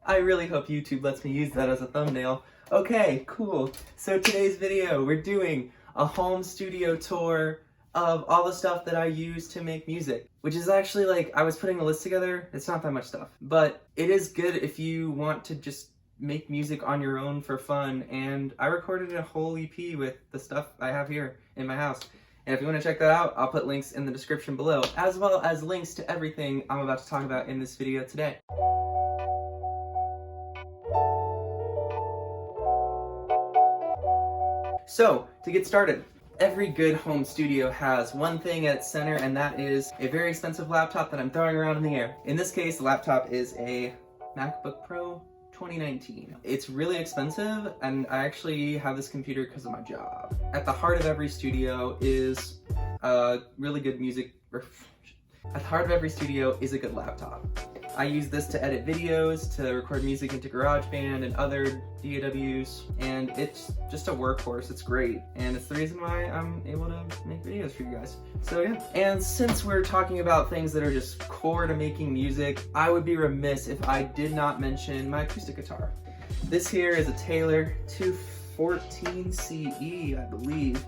I really hope YouTube lets me use that as a thumbnail. Okay, cool. So today's video, we're doing a home studio tour of all the stuff that I use to make music, which is actually like, I was putting a list together, it's not that much stuff, but it is good if you want to just make music on your own for fun, and I recorded a whole EP with the stuff I have here in my house. And if you want to check that out, I'll put links in the description below, as well as links to everything I'm about to talk about in this video today. So, to get started, every good home studio has one thing at its center, and that is a very expensive laptop that I'm throwing around in the air. In this case, the laptop is a MacBook Pro 2019. It's really expensive, and I actually have this computer because of my job. At the heart of every studio is really good music. At the heart of every studio is a good laptop. I use this to edit videos, to record music into GarageBand and other DAWs, and it's just a workhorse. It's great, and it's the reason why I'm able to make videos for you guys. So yeah, and since we're talking about things that are just core to making music, I would be remiss if I did not mention my acoustic guitar. This here is a Taylor 214 CE, I believe.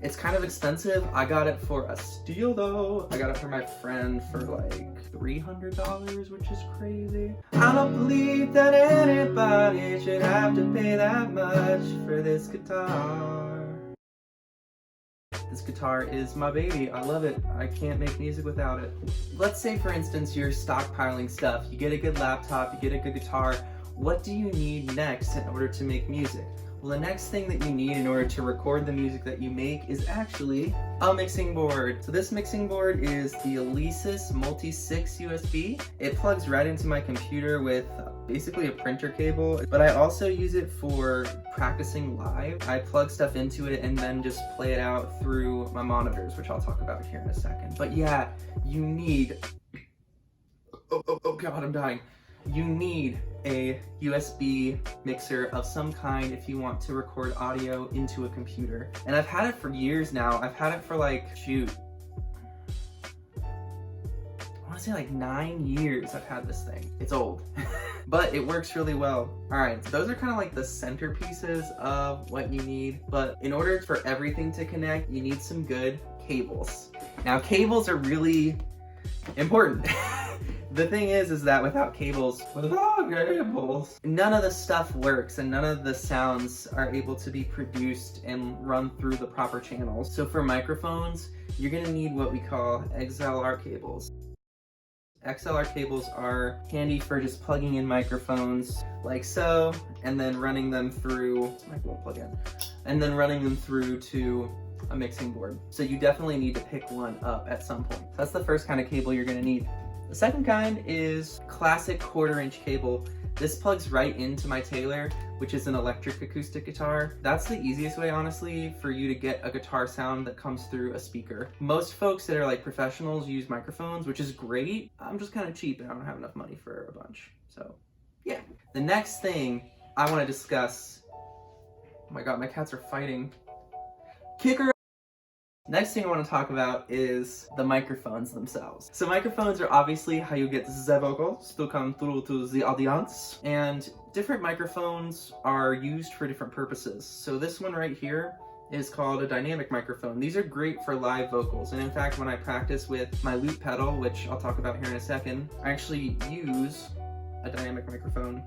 It's kind of expensive. I got it for a steal though. I got it for my friend for like $300, which is crazy. I don't believe that anybody should have to pay that much for this guitar. This guitar is my baby. I love it. I can't make music without it. Let's say for instance you're stockpiling stuff. You get a good laptop, you get a good guitar. What do you need next in order to make music? Well, the next thing that you need in order to record the music that you make is actually a mixing board. So this mixing board is the Alesis Multi-6 USB. It plugs right into my computer with basically a printer cable, but I also use it for practicing live. I plug stuff into it and then just play it out through my monitors, which I'll talk about here in a second. But yeah, you need, oh God, I'm dying. You need a USB mixer of some kind if you want to record audio into a computer. And I've had it for years now. I've had it for like, shoot, I want to say like 9 years I've had this thing. It's old, but it works really well. All right, so those are kind of like the centerpieces of what you need. But in order for everything to connect, you need some good cables. Now, cables are really important. The thing is that without cables, none of the stuff works and none of the sounds are able to be produced and run through the proper channels. So for microphones, you're gonna need what we call XLR cables. XLR cables are handy for just plugging in microphones like so, and then running them through, mic won't plug in, and then running them through to a mixing board. So you definitely need to pick one up at some point. That's the first kind of cable you're gonna need. The second kind is classic 1/4-inch cable. This plugs right into my Taylor, which is an electric acoustic guitar. That's the easiest way, honestly, for you to get a guitar sound that comes through a speaker. Most folks that are like professionals use microphones, which is great. I'm just kind of cheap and I don't have enough money for a bunch. So yeah. The next thing I want to discuss, oh my God, my cats are fighting. Kicker. Next thing I want to talk about is the microphones themselves. So microphones are obviously how you get the vocals to come through to the audience, and different microphones are used for different purposes. So this one right here is called a dynamic microphone. These are great for live vocals, and in fact when I practice with my loop pedal, which I'll talk about here in a second, I actually use a dynamic microphone.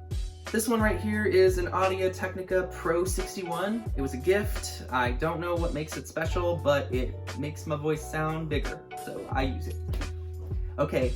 This one right here is an Audio-Technica Pro 61. It was a gift. I don't know what makes it special, but it makes my voice sound bigger, so I use it. Okay.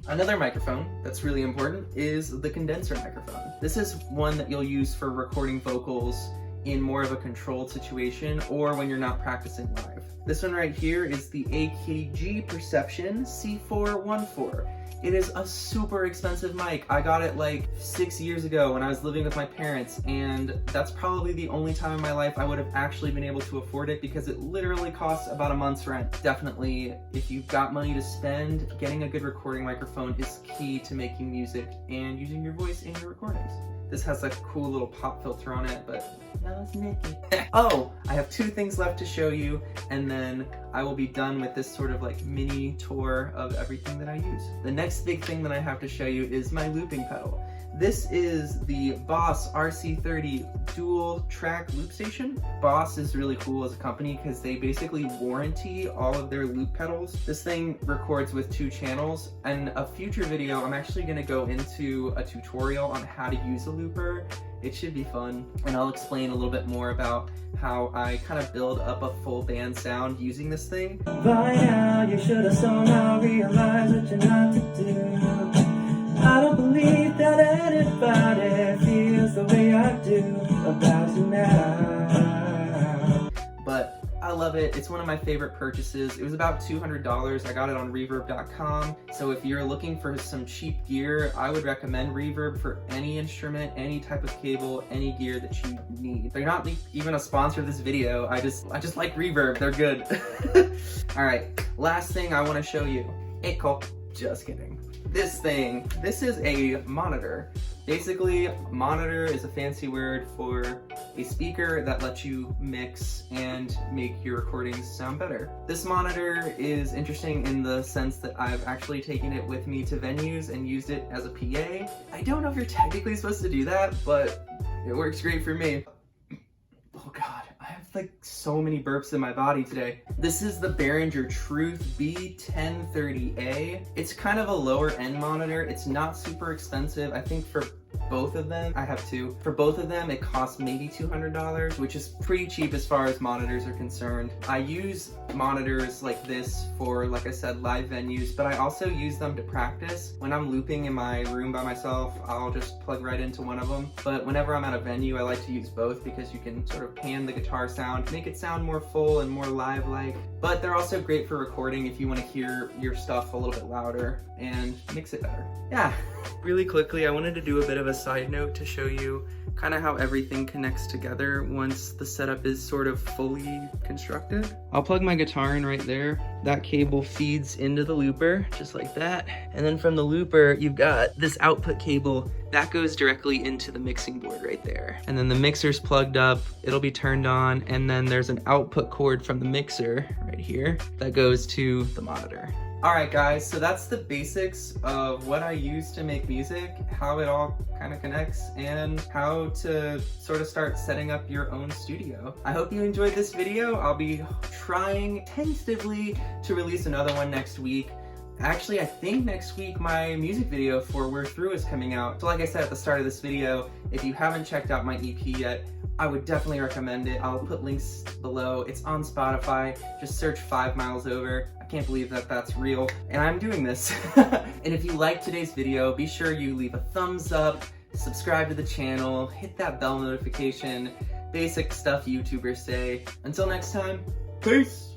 Another microphone that's really important is the condenser microphone. This is one that you'll use for recording vocals in more of a controlled situation or when you're not practicing live. This one right here is the AKG Perception C414. It is a super expensive mic. I got it like 6 years ago when I was living with my parents, and that's probably the only time in my life I would have actually been able to afford it because it literally costs about a month's rent. Definitely, if you've got money to spend, getting a good recording microphone is key to making music and using your voice in your recordings. This has a cool little pop filter on it, but that was Nikki. Oh, I have 2 things left to show you, and then I will be done with this sort of like mini tour of everything that I use. The next big thing that I have to show you is my looping pedal. This is the Boss RC30 dual track loop station. Boss is really cool as a company because they basically warranty all of their loop pedals. This thing records with 2 channels. In a future video, I'm actually going to go into a tutorial on how to use a looper. It should be fun, and I'll explain a little bit more about how I kind of build up a full band sound using this thing. By now you should have somehow realized what you're not to do. I don't believe that anybody feels the way I do about you now. But I love it. It's one of my favorite purchases. It was about $200. I got it on Reverb.com. So if you're looking for some cheap gear, I would recommend Reverb for any instrument, any type of cable, any gear that you need. They're not even a sponsor of this video. I just like Reverb. They're good. All right, last thing I want to show you. Hey, Cole. Just kidding. This thing, this is a monitor. Basically, monitor is a fancy word for a speaker that lets you mix and make your recordings sound better. This monitor is interesting in the sense that I've actually taken it with me to venues and used it as a PA. I don't know if you're technically supposed to do that, but it works great for me. Oh God, I have like so many burps in my body today. This is the Behringer Truth B1030A. It's kind of a lower end monitor. It's not super expensive. I think for both of them, I have 2. For both of them, it costs maybe $200, which is pretty cheap as far as monitors are concerned. I use monitors like this for, like I said, live venues, but I also use them to practice. When I'm looping in my room by myself, I'll just plug right into one of them. But whenever I'm at a venue, I like to use both because you can sort of pan the guitar sound, make it sound more full and more live-like. But they're also great for recording if you want to hear your stuff a little bit louder and mix it better. Yeah. Really quickly, I wanted to do a bit of a side note to show you kind of how everything connects together once the setup is sort of fully constructed. I'll plug my guitar in right there. That cable feeds into the looper, just like that. And then from the looper, you've got this output cable that goes directly into the mixing board right there. And then the mixer's plugged up, it'll be turned on, and then there's an output cord from the mixer right here that goes to the monitor. All right, guys, so that's the basics of what I use to make music, how it all kind of connects, and how to sort of start setting up your own studio. I hope you enjoyed this video. I'll be trying tentatively to release another one next week. Actually, I think next week my music video for We're Through is coming out. So like I said at the start of this video, if you haven't checked out my EP yet, I would definitely recommend it. I'll put links below. It's on Spotify. Just search 5 Miles Over. I can't believe that that's real, and I'm doing this. And if you liked today's video, be sure you leave a thumbs up, subscribe to the channel, hit that bell notification, basic stuff YouTubers say. Until next time, peace!